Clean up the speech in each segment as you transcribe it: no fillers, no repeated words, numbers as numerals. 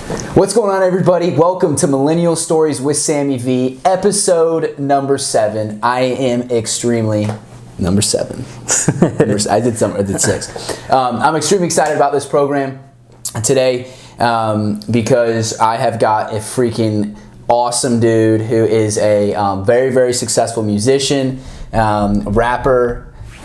What's going on, everybody? Welcome to Millennial Stories with SammyV, episode number 7. I am extremely number 7. I did 6. I'm extremely excited about this program today because I have got a freaking awesome dude who is a very, very successful musician, rapper.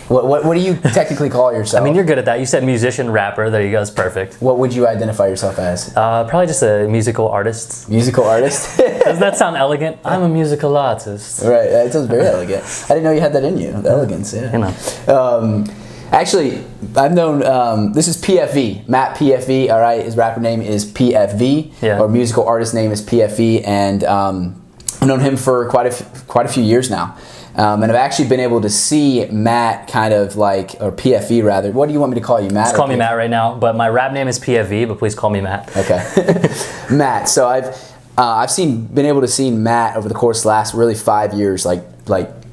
What do you technically call yourself? I mean, you're good at that. You said musician, rapper. There you go. It's perfect. What would you identify yourself as? Probably just a musical artist. Musical artist? Doesn't that sound elegant? I'm a musical artist. Right. That sounds very elegant. I didn't know you had that in you. The elegance, yeah. You know. Actually, I've known, this is PFV, Matt PFV, all right? His rapper name is PFV, or musical artist name is PFV, and I've known him for quite a few years now. And I've actually been able to see Matt kind of like, or PFV rather. What do you want me to call you, Matt? Just call me Matt right now, but my rap name is PFV, but please call me Matt. Okay. Matt, so I've been able to see Matt over the course of the last really 5 years, like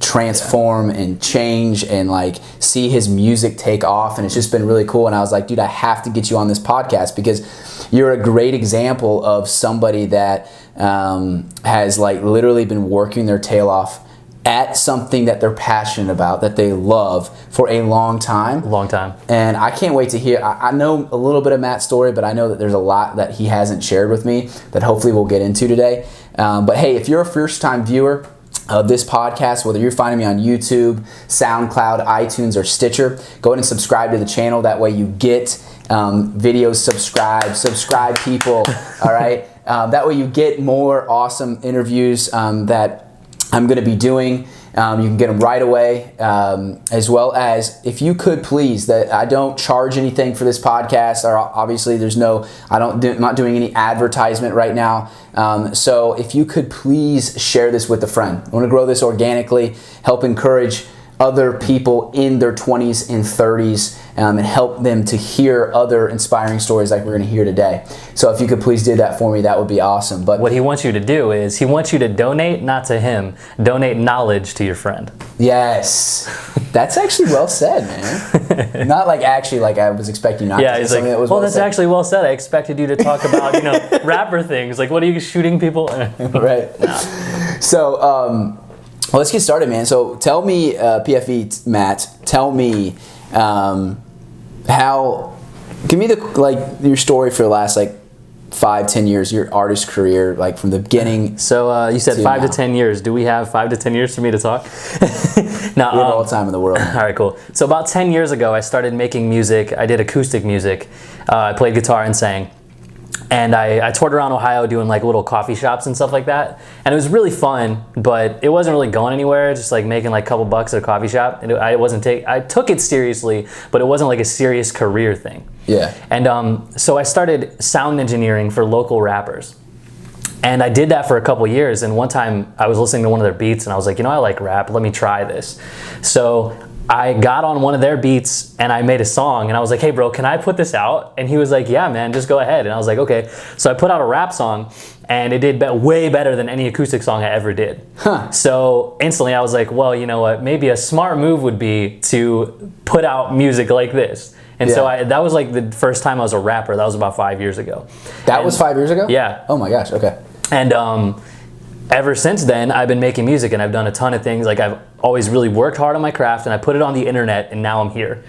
transform and change and like see his music take off, and it's just been really cool. And I was like, dude, I have to get you on this podcast because you're a great example of somebody that has like literally been working their tail off at something that they're passionate about, that they love for a long time. And I can't wait to hear. I know a little bit of Matt's story, but I know that there's a lot that he hasn't shared with me that hopefully we'll get into today. But hey, if you're a first-time viewer of this podcast, whether you're finding me on YouTube, SoundCloud, iTunes, or Stitcher, go ahead and subscribe to the channel. That way you get videos. Subscribe people, all right? That way you get more awesome interviews that I'm going to be doing. You can get them right away, as well as if you could please, that I don't charge anything for this podcast, or obviously I'm not doing any advertisement right now. So if you could please share this with a friend. I want to grow this organically, help encourage other people in their 20s and 30s, and help them to hear other inspiring stories like we're going to hear today. So if you could please do that for me, that would be awesome. But what he wants you to do is he wants you to donate, not to him, donate knowledge to your friend. Yes. That's actually well said, man. Not like actually like I was expecting not to say something that was well that's said. Actually well said. I expected you to talk about, rapper things. Like, what are you shooting people? Right. So, well, let's get started, man. So tell me, PFV Matt, tell me give me your story for the last 5-10 years, your artist career, like from the beginning. So you said 5 to 10 years. Do we have 5 to 10 years for me to talk? No, we have all the time in the world. All right, cool. So about 10 years ago, I started making music. I did acoustic music. I played guitar and sang. And I toured around Ohio doing like little coffee shops and stuff like that. And it was really fun, but it wasn't really going anywhere, just like making like a couple bucks at a coffee shop. And I took it seriously, but it wasn't like a serious career thing. Yeah. And so I started sound engineering for local rappers. And I did that for a couple years. And one time I was listening to one of their beats and I was like, I like rap, let me try this. So I got on one of their beats and I made a song and I was like, hey bro, can I put this out? And he was like, yeah man, just go ahead. And I was like, okay. So I put out a rap song and it did way better than any acoustic song I ever did. So instantly I was like, well, you know what, maybe a smart move would be to put out music like this. And so that was like the first time I was a rapper. That was about 5 years ago. That was 5 years ago? Yeah. Oh my gosh, okay. And ever since then, I've been making music and I've done a ton of things. Like I've always really worked hard on my craft and I put it on the internet and now I'm here.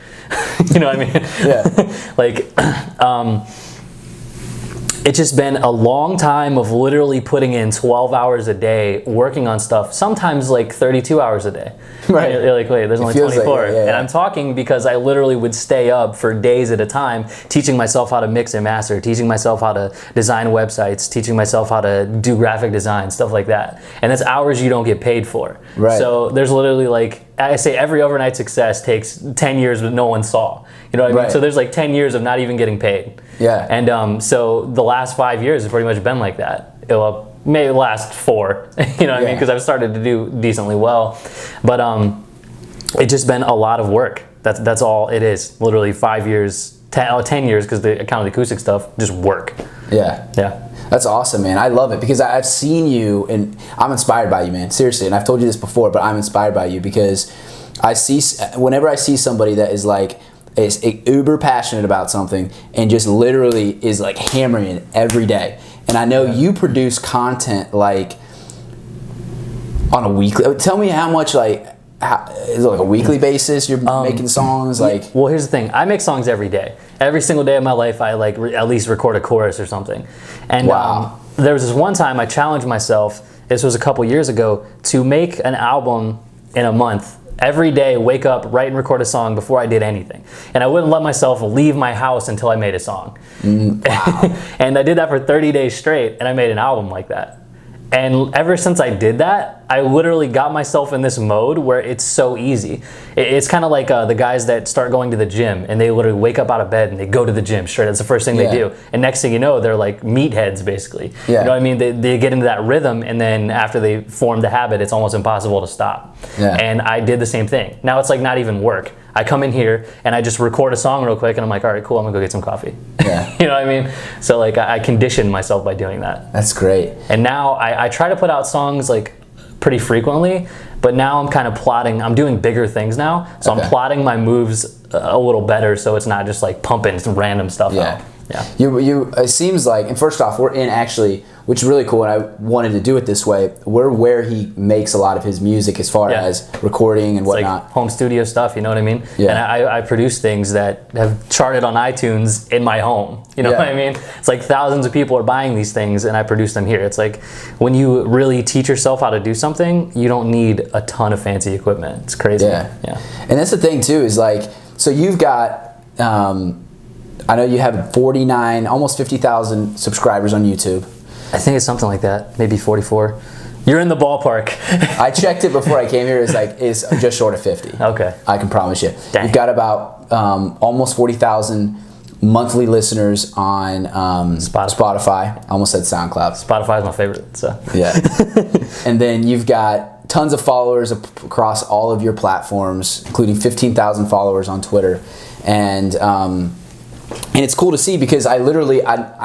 You know what I mean? Yeah. It's just been a long time of literally putting in 12 hours a day working on stuff, sometimes like 32 hours a day. Right. You're like, wait, there's only 24. Like, yeah. And I'm talking because I literally would stay up for days at a time teaching myself how to mix and master, teaching myself how to design websites, teaching myself how to do graphic design, stuff like that. And that's hours you don't get paid for. Right. So there's literally like, I say every overnight success takes 10 years that no one saw. You know what I mean? Right. So there's like 10 years of not even getting paid. Yeah. And so the last 5 years has pretty much been like that. It'll maybe last 4, you know what I mean? Because I've started to do decently well. But it's just been a lot of work. That's all it is. Literally 5 years, 10 years, because the kind of the acoustic stuff, just work. Yeah. Yeah. That's awesome, man. I love it because I've seen you and I'm inspired by you, man. Seriously. And I've told you this before, but I'm inspired by you because whenever I see somebody that is like is uber passionate about something and just literally is like hammering it every day. And I know you produce content like on a weekly. Tell me how much is it like a weekly basis you're making songs? Like, well, here's the thing. I make songs every day. Every single day of my life, I like at least record a chorus or something. And wow. There was this one time I challenged myself. This was a couple years ago, to make an album in a month. Every day, wake up, write and record a song before I did anything. And I wouldn't let myself leave my house until I made a song. Wow. And I did that for 30 days straight, and I made an album like that. And ever since I did that, I literally got myself in this mode where it's so easy. It's kind of like the guys that start going to the gym, and they literally wake up out of bed and they go to the gym straight. That's the first thing they do. And next thing you know, they're like meatheads, basically. Yeah. You know what I mean? They get into that rhythm, and then after they form the habit, it's almost impossible to stop. Yeah. And I did the same thing. Now it's like not even work. I come in here and I just record a song real quick, and I'm like, all right, cool, I'm gonna go get some coffee. Yeah. You know what I mean? So like I conditioned myself by doing that. That's great. And now I try to put out songs like pretty frequently, but now I'm kind of plotting. I'm doing bigger things now, so I'm plotting my moves a little better, so it's not just like pumping some random stuff out. Yeah. You. It seems like, and first off, we're in actually, which is really cool, and I wanted to do it this way. We're where he makes a lot of his music as far as recording and whatnot. Like home studio stuff, you know what I mean? Yeah. And I produce things that have charted on iTunes in my home. You know what I mean? It's like thousands of people are buying these things, and I produce them here. It's like when you really teach yourself how to do something, you don't need a ton of fancy equipment. It's crazy. Yeah. And that's the thing too, is like, so you've got, I know you have 49, almost 50,000 subscribers on YouTube. I think it's something like that, maybe 44. You're in the ballpark. I checked it before I came here. It's just short of 50. Okay. I can promise you. Dang. You've got about almost 40,000 monthly listeners on Spotify. I almost said SoundCloud. Spotify is my favorite. So. Yeah. And then you've got tons of followers across all of your platforms, including 15,000 followers on Twitter. And it's cool to see, because I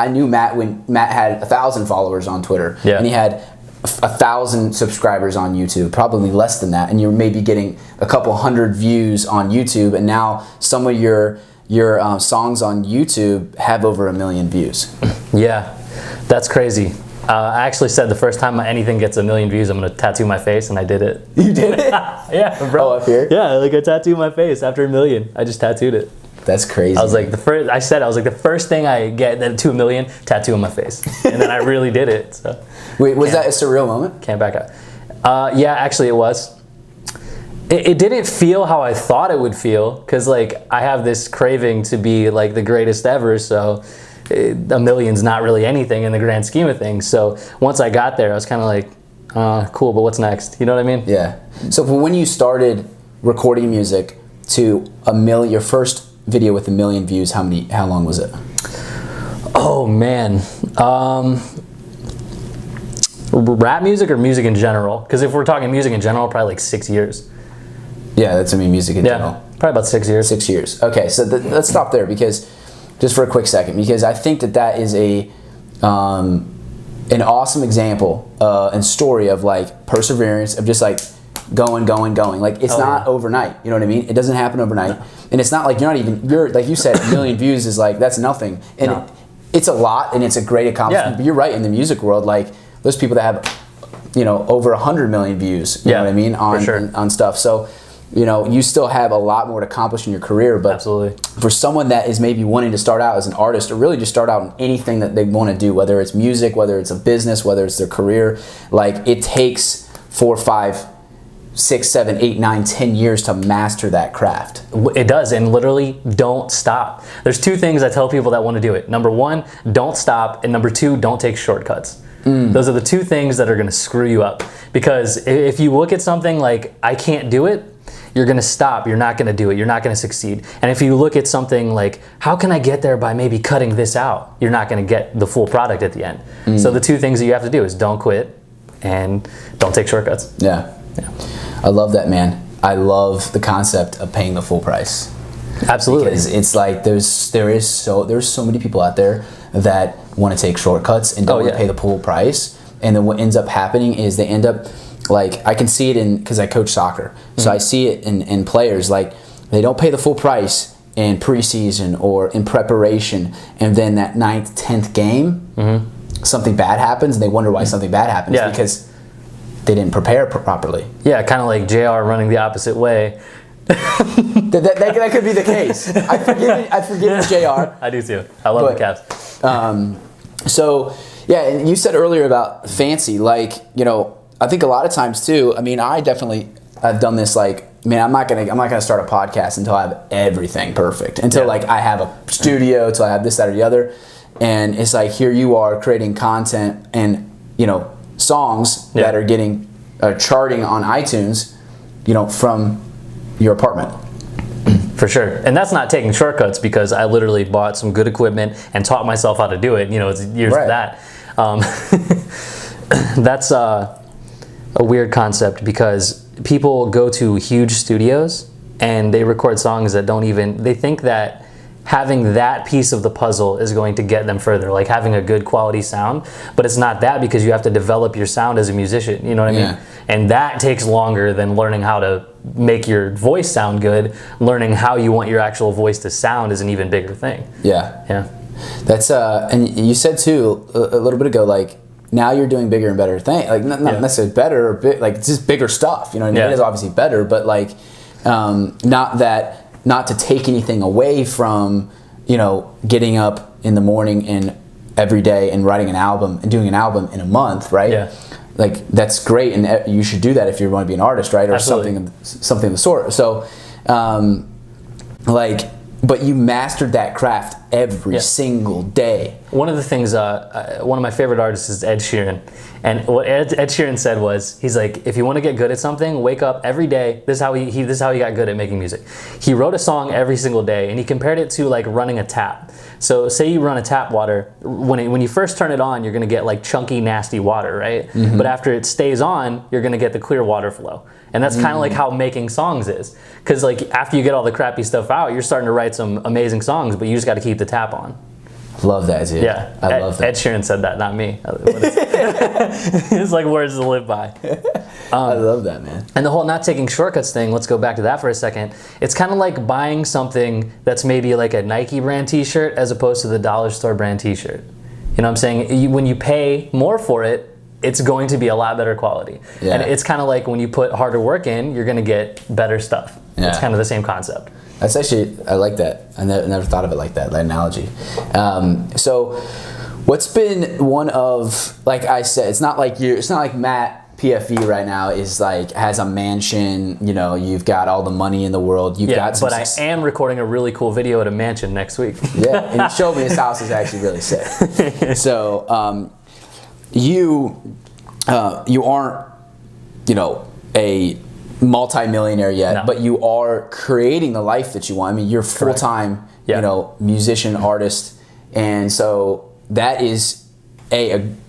knew Matt when Matt had 1,000 followers on Twitter, and he had 1,000 subscribers on YouTube, probably less than that, and you're maybe getting a couple hundred views on YouTube, and now some of your songs on YouTube have over 1 million views. Yeah, that's crazy. I actually said the first time anything gets 1 million views, I'm gonna tattoo my face, and I did it. You did it? Yeah, bro. Oh, up here? Yeah, like I tattooed my face after 1 million. I just tattooed it. That's crazy. I was like the first thing I get to 1 million, tattoo on my face, and then I really did it. So. Wait, was that a surreal moment? Can't back out. Yeah, actually it was. It didn't feel how I thought it would feel, because like I have this craving to be like the greatest ever, so 1 million's not really anything in the grand scheme of things. So once I got there, I was kind of like, cool, but what's next? You know what I mean? Yeah. So when you started recording music to 1 million, your first video with 1 million views, how long was it? Oh man. Rap music or music in general? Because if we're talking music in general, probably like 6 years. Yeah, that's music in general. Probably about 6 years. 6 years. Okay, so let's stop there, because just for a quick second, because I think that is an awesome example and story of like perseverance, of just like going. Like it's not overnight. You know what I mean? It doesn't happen overnight, and it's not like you're like you said, 1 million views is like that's nothing, and it's a lot, and it's a great accomplishment. Yeah. But you're right, in the music world, like those people that have over 100 million views. You know what I mean on stuff. So. You still have a lot more to accomplish in your career, but absolutely. For someone that is maybe wanting to start out as an artist, or really just start out in anything that they want to do, whether it's music, whether it's a business, whether it's their career, like it takes 4, 5, 6, 7, 8, 9, 10 years to master that craft. It does, and literally don't stop. There's 2 things I tell people that want to do it. Number 1, don't stop, and number 2, don't take shortcuts. Those are the 2 things that are going to screw you up, because if you look at something like I can't do it, you're going to stop. You're not going to do it. You're not going to succeed. And if you look at something like, how can I get there by maybe cutting this out? You're not going to get the full product at the end. So the 2 things that you have to do is don't quit and don't take shortcuts. Yeah. I love that, man. I love the concept of paying the full price. Absolutely. Because it's like there's so many people out there that want to take shortcuts and don't want to pay the full price. And then what ends up happening is they end up, like I can see it because I coach soccer, so I see it in players, like they don't pay the full price, in preseason or in preparation, and then that 9th, 10th game, something bad happens, and they wonder why something bad happens because they didn't prepare properly. Yeah, kind of like JR running the opposite way. that could be the case. I forgive JR. I do too. I love the Cavs. So, yeah, and you said earlier about fancy, like, you know, I think a lot of times too, I mean, I've done this, like, man, I'm not gonna start a podcast until I have everything perfect. Until like I have a studio, until I have this, that, or the other. And it's like, here you are creating content and, you know, songs that are getting charting on iTunes, you know, from your apartment. For sure. And that's not taking shortcuts, because I literally bought some good equipment and taught myself how to do it. You know, it's years of that. That's a weird concept, because people go to huge studios and they record songs that they think that having that piece of the puzzle is going to get them further, like having a good quality sound. But it's not that, because you have to develop your sound as a musician, you know what I mean? And that takes longer than learning how to make your voice sound good. Learning how you want your actual voice to sound is an even bigger thing. Yeah. That's and you said too a little bit ago, like, now you're doing bigger and better things, like not necessarily better, or like just bigger stuff, you know what I mean? It is obviously better, but like not to take anything away from, you know, getting up in the morning and every day and writing an album and doing an album in a month, right? Like, that's great, and you should do that if you want to be an artist, right? Or something of the sort. So like, but you mastered that craft every single day. One of the things, one of my favorite artists is Ed Sheeran. And what Ed Sheeran said was, he's like, if you want to get good at something, wake up every day. This is how he got good at making music. He wrote a song every single day, and he compared it to like running a tap. So say you run a tap water, when you first turn it on, you're gonna get like chunky, nasty water, right? But after it stays on, you're gonna get the clear water flow. And that's kind of like how making songs is. Because like after you get all the crappy stuff out, you're starting to write some amazing songs, but you just got to keep the tap on. Love that, dude. Yeah, I love that. Ed Sheeran said that, not me. It's like words to live by. I love that, man. And the whole not taking shortcuts thing, let's go back to that for a second. It's kind of like buying something that's maybe like a Nike brand t-shirt as opposed to the dollar store brand t-shirt. You know what I'm saying? When you pay more for it, it's going to be a lot better quality. And it's kind of like when you put harder work in, you're going to get better stuff. It's kind of the same concept. That's actually, I like that. I never thought of it like that analogy. So what's been one of, like I said, it's not like Matt PFV right now is like, has a mansion, you know, you've got all the money in the world. You've got some, but I am recording a really cool video at a mansion next week. And he showed me his house is actually really sick. So you aren't, you know, a multi-millionaire yet, but you are creating the life that you want. I mean, you're full-time, you know, musician, artist, and so that is an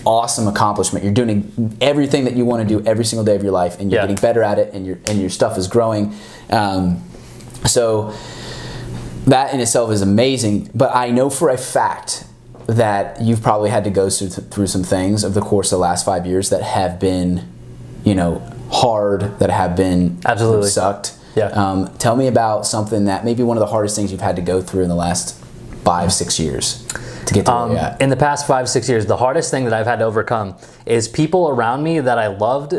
awesome accomplishment. You're doing everything that you want to do every single day of your life, and you're getting better at it, and your stuff is growing. So that in itself is amazing. But I know for a fact that you've probably had to go through some things over the course of the last 5 years that have been, you know, hard, that have been absolutely sucked. Tell me about something that maybe one of the hardest things you've had to go through in the last 5-6 years to get to where you're at. In the past 5-6 years, the hardest thing that I've had to overcome is people around me that I loved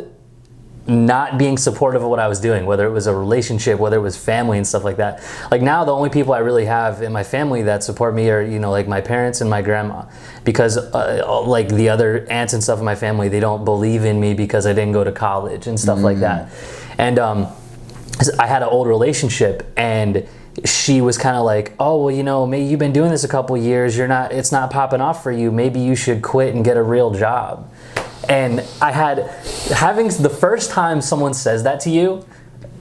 not being supportive of what I was doing, whether it was a relationship, whether it was family and stuff like that. Like now the only people I really have in my family that support me are, you know, like my parents and my grandma, because like the other aunts and stuff in my family, they don't believe in me because I didn't go to college and stuff like that. And I had an old relationship, and she was kind of like, oh, well, you know, maybe you've been doing this a couple years, it's not popping off for you, maybe you should quit and get a real job. And having the first time someone says that to you,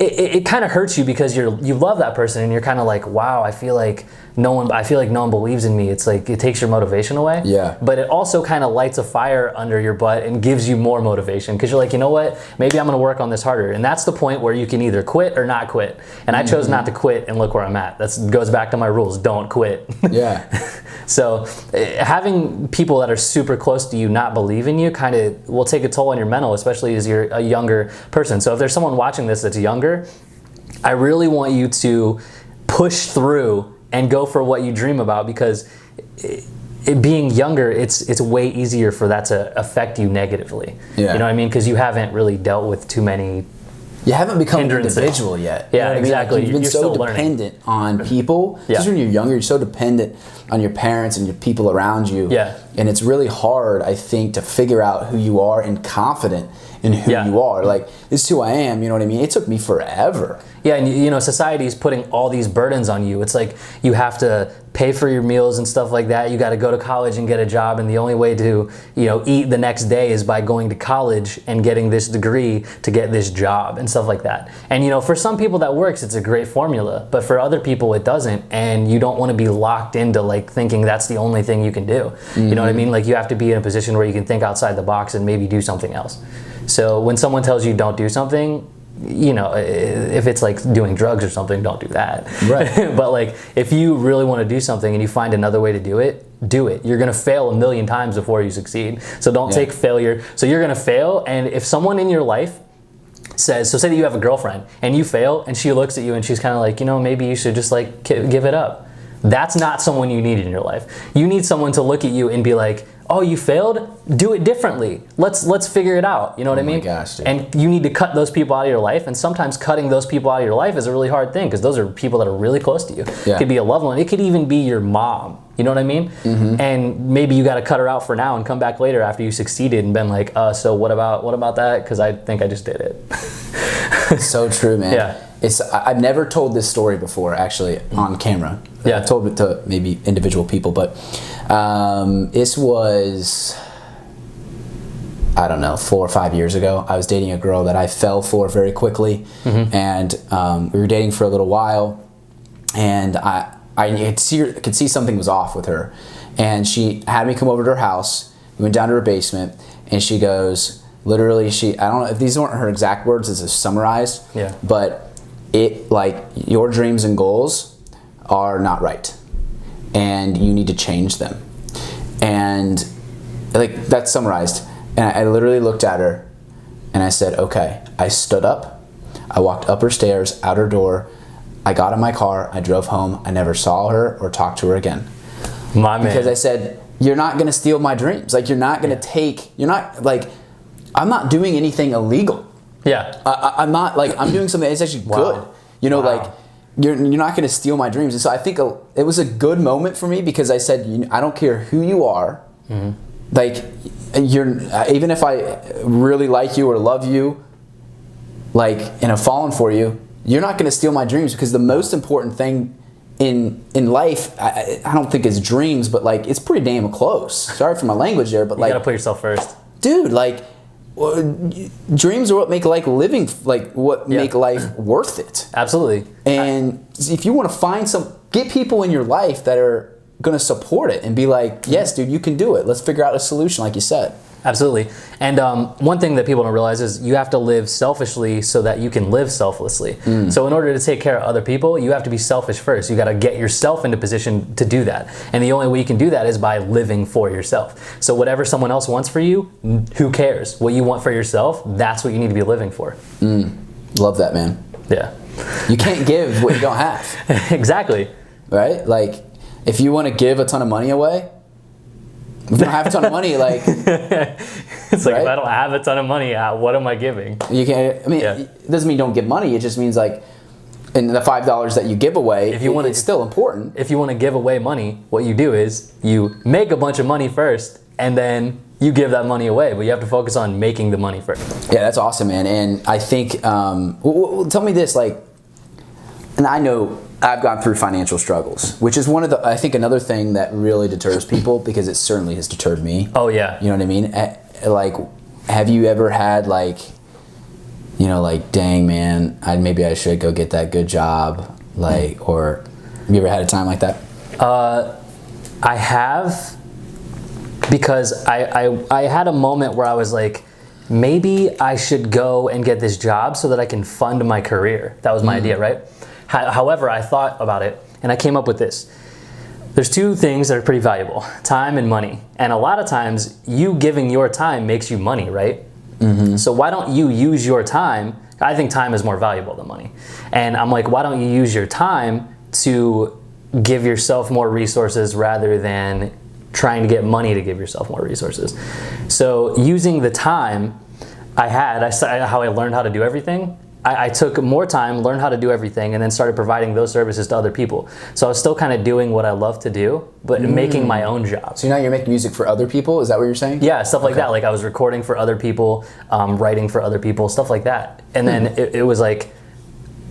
it kind of hurts you, because you love that person, and you're kind of like, wow, I feel like no one believes in me. It's like it takes your motivation away. But it also kind of lights a fire under your butt and gives you more motivation, because you're like, you know what, maybe I'm gonna work on this harder. And that's the point where you can either quit or not quit. And I chose not to quit, and look where I'm at. That goes back to my rules: don't quit. So having people that are super close to you not believe in you kind of will take a toll on your mental, especially as you're a younger person. So if there's someone watching this that's younger, I really want you to push through and go for what you dream about, because being younger, it's way easier for that to affect you negatively. Yeah. You know what I mean? Because you haven't really dealt with too many. You haven't become an individual yet. Yeah, exactly. Like, you've been so dependent on people. Just when you're younger, you're so dependent on your parents and your people around you. Yeah. And it's really hard, I think, to figure out who you are and confident in who you are. Like, this is who I am, you know what I mean? It took me forever. Yeah, and you know, society is putting all these burdens on you. It's like you have to pay for your meals and stuff like that. You got to go to college and get a job, and the only way to, you know, eat the next day is by going to college and getting this degree to get this job and stuff like that. And you know, for some people that works, it's a great formula, but for other people it doesn't, and you don't want to be locked into like thinking that's the only thing you can do. You know what I mean? Like, you have to be in a position where you can think outside the box and maybe do something else. So when someone tells you don't do something, you know, if it's like doing drugs or something, don't do that. Right. But like, if you really want to do something and you find another way to do it, do it. You're going to fail a million times before you succeed. So don't take failure. So you're going to fail. And if someone in your life says, so say that you have a girlfriend and you fail and she looks at you and she's kind of like, you know, maybe you should just like give it up. That's not someone you need in your life. You need someone to look at you and be like, oh, you failed? Do it differently. Let's figure it out. You know what I mean? Oh my gosh, dude. And you need to cut those people out of your life. And sometimes cutting those people out of your life is a really hard thing, because those are people that are really close to you. Yeah. It could be a loved one. It could even be your mom. You know what I mean? And maybe you got to cut her out for now and come back later after you succeeded and been like, so what about that? Because I think I just did it. So true, man. Yeah. I've never told this story before, actually, on camera. Yeah. I've told it to maybe individual people, but this was, I don't know, 4 or 5 years ago. I was dating a girl that I fell for very quickly, and we were dating for a little while, and I could see something was off with her, and she had me come over to her house. We went down to her basement, and she goes, literally, I don't know if these weren't her exact words, this is summarized, but it, like, your dreams and goals are not right, and you need to change them. And like, that's summarized. And I literally looked at her and I said, okay. I stood up, I walked up her stairs, out her door, I got in my car, I drove home. I never saw her or talked to her again. My man. Because I said, you're not gonna steal my dreams. Like, you're not gonna I'm not doing anything illegal. Yeah. I'm not, like, I'm doing something that's actually good. You know, like, you're not going to steal my dreams. And so I think it was a good moment for me, because I said, I don't care who you are. Like, even if I really like you or love you, like, and have fallen for you, you're not going to steal my dreams, because the most important thing in life, I don't think is dreams, but like, it's pretty damn close. Sorry for my language there, but like, you got to put yourself first. Dude, like, dreams are what make life living, like what make life worth it. Absolutely. And if you want to get people in your life that are going to support it and be like, yes, dude, you can do it. Let's figure out a solution, like you said. Absolutely. And one thing that people don't realize is you have to live selfishly so that you can live selflessly. So in order to take care of other people, you have to be selfish first. You got to get yourself into position to do that. And the only way you can do that is by living for yourself. So whatever someone else wants for you, who cares? What you want for yourself, that's what you need to be living for. Love that, man. Yeah. You can't give what you don't have. Exactly. Right? Like, if you want to give a ton of money away, if you don't have a ton of money, like, it's like, if I don't have a ton of money, what am I giving? You can't. I mean, it doesn't mean you don't give money. It just means, like, in the $5 that you give away, it's still important. If you want to give away money, what you do is you make a bunch of money first, and then you give that money away. But you have to focus on making the money first. Yeah, that's awesome, man. And I think, tell me this, like, and I know I've gone through financial struggles, which is I think another thing that really deters people, because it certainly has deterred me. Oh yeah. You know what I mean? Like, have you ever had, like, you know, like, dang, man, maybe I should go get that good job, like, or have you ever had a time like that? I have, because I had a moment where I was like, maybe I should go and get this job so that I can fund my career. That was my idea, right? However, I thought about it and I came up with this. There's two things that are pretty valuable, time and money. And a lot of times you giving your time makes you money, right? So why don't you use your time? I think time is more valuable than money. And I'm like, why don't you use your time to give yourself more resources rather than trying to get money to give yourself more resources. So using the time I had, how I learned how to do everything, I took more time, learned how to do everything, and then started providing those services to other people. So I was still kind of doing what I love to do, but making my own job. So now you're making music for other people? Is that what you're saying? Yeah, stuff like that. Like I was recording for other people, writing for other people, stuff like that. And then it was like,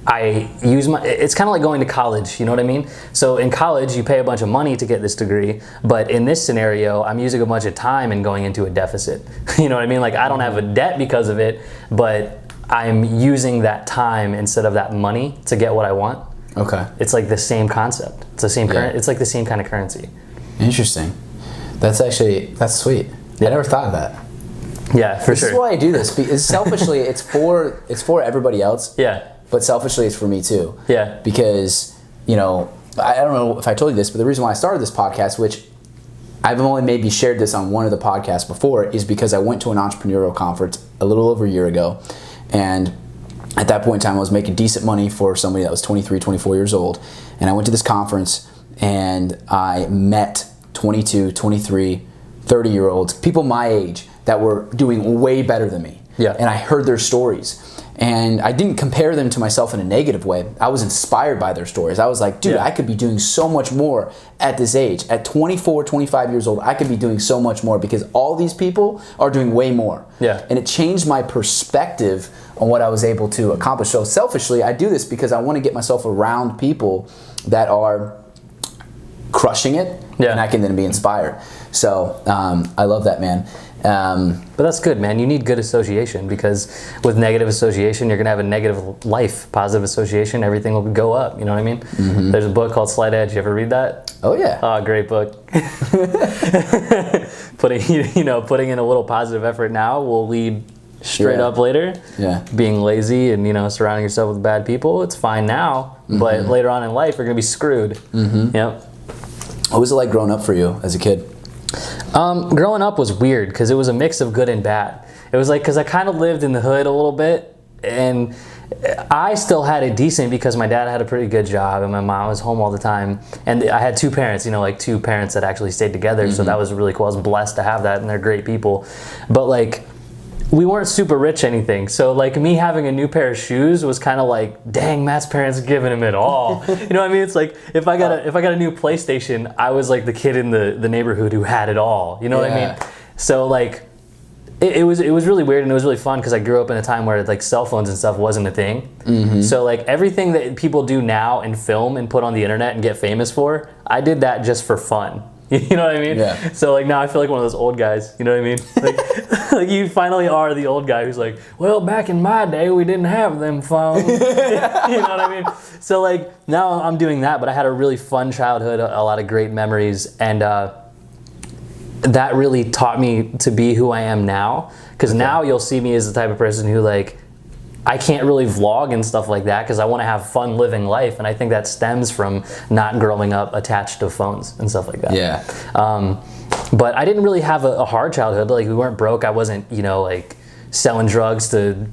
it's kind of like going to college, you know what I mean? So in college, you pay a bunch of money to get this degree, but in this scenario, I'm using a bunch of time and going into a deficit. You know what I mean? Like I don't have a debt because of it, but I'm using that time instead of that money to get what I want. Okay. It's like the same concept. It's the same it's like the same kind of currency. Interesting. That's sweet. I never thought of that. Yeah, for sure. This is why I do this, because selfishly it's for everybody else. Yeah. But selfishly it's for me too. Yeah. Because, I don't know if I told you this, but the reason why I started this podcast, which I've only maybe shared this on one of the podcasts before, is because I went to an entrepreneurial conference a little over a year ago. And at that point in time, I was making decent money for somebody that was 23, 24 years old. And I went to this conference and I met 22, 23, 30-year-olds, people my age that were doing way better than me. Yeah. And I heard their stories. And I didn't compare them to myself in a negative way. I was inspired by their stories. I was like, dude, I could be doing so much more at this age. At 24, 25 years old, I could be doing so much more because all these people are doing way more. Yeah. And it changed my perspective on what I was able to accomplish. So selfishly, I do this because I want to get myself around people that are crushing it, and I can then be inspired. So I love that, man. But that's good, man. You need good association, because with negative association, you're going to have a negative life. Positive association, everything will go up. You know what I mean? Mm-hmm. There's a book called Slight Edge. You ever read that? Oh, yeah. Oh, great book. Putting in a little positive effort now will lead straight up later. Yeah. Being lazy and, surrounding yourself with bad people, it's fine now. Mm-hmm. But later on in life, you're going to be screwed. Mm-hmm. Yep. What was it like growing up for you as a kid? Growing up was weird because it was a mix of good and bad. It was like, because I kind of lived in the hood a little bit, and I still had it decent because my dad had a pretty good job and my mom was home all the time. And I had two parents, two parents that actually stayed together. Mm-hmm. So that was really cool. I was blessed to have that, and they're great people. But like, we weren't super rich anything. So like me having a new pair of shoes was kind of like, dang, Matt's parents giving him it all. You know what I mean? It's like, if I got a new PlayStation, I was like the kid in the neighborhood who had it all. You know what I mean? So like, it was really weird, and it was really fun because I grew up in a time where like cell phones and stuff wasn't a thing. Mm-hmm. So like everything that people do now and film and put on the internet and get famous for, I did that just for fun. You know what I mean? Yeah. So like now I feel like one of those old guys. You know what I mean? Like, like you finally are the old guy who's like, well, back in my day we didn't have them phones. You know what I mean? So like now I'm doing that, but I had a really fun childhood, a lot of great memories, and that really taught me to be who I am now. Because now you'll see me as the type of person who like, I can't really vlog and stuff like that because I want to have fun living life, and I think that stems from not growing up attached to phones and stuff like that. Yeah. But I didn't really have a hard childhood. Like we weren't broke. I wasn't, like selling drugs to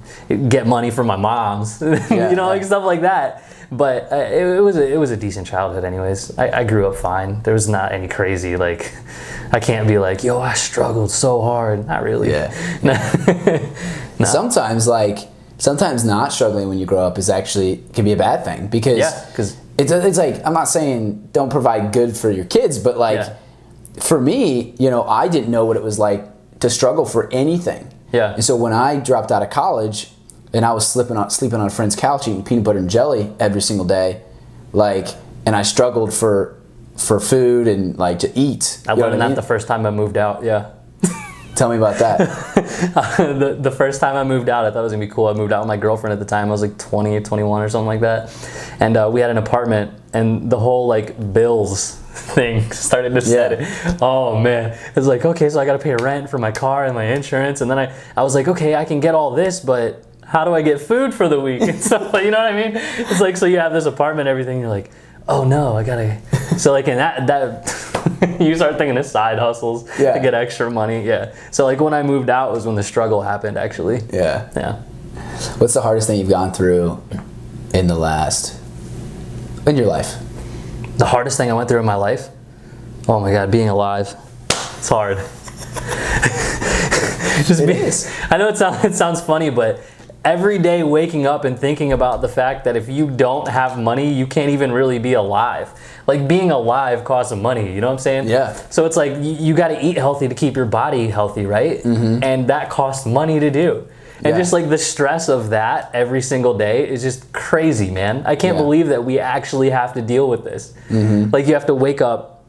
get money from my mom's, like stuff like that. But it was a decent childhood anyways. I grew up fine. There was not any crazy, like, I can't be like, yo, I struggled so hard. Not really. Yeah. No. Sometimes not struggling when you grow up can be a bad thing, because it's like, I'm not saying don't provide good for your kids, but like for me, I didn't know what it was like to struggle for anything. Yeah. And so when I dropped out of college and I was sleeping on a friend's couch eating peanut butter and jelly every single day, and I struggled for food and like to eat. I learned that the first time I moved out. Yeah. Tell me about that. The first time I moved out, I thought it was gonna be cool. I moved out with my girlfriend at the time. I was like 20 or 21 or something like that. And we had an apartment, and the whole like bills thing started to set it. Oh man. It's like, okay, so I gotta pay rent for my car and my insurance. And then I was like, okay, I can get all this, but how do I get food for the week and stuff? You know what I mean? It's like, so you have this apartment, everything, you're like, oh no, I gotta. So like in that you start thinking of side hustles to get extra money. Yeah. So like when I moved out was when the struggle happened, actually. Yeah. Yeah. What's the hardest thing you've gone through in your life? The hardest thing I went through in my life? Oh my God, being alive. It's hard. I know it sounds funny, but every day waking up and thinking about the fact that if you don't have money, you can't even really be alive. Like, being alive costs money, you know what I'm saying? Yeah. So it's like you got to eat healthy to keep your body healthy, right? And that costs money to do. And just like the stress of that every single day is just crazy, man. I can't believe that we actually have to deal with this. Like, you have to wake up,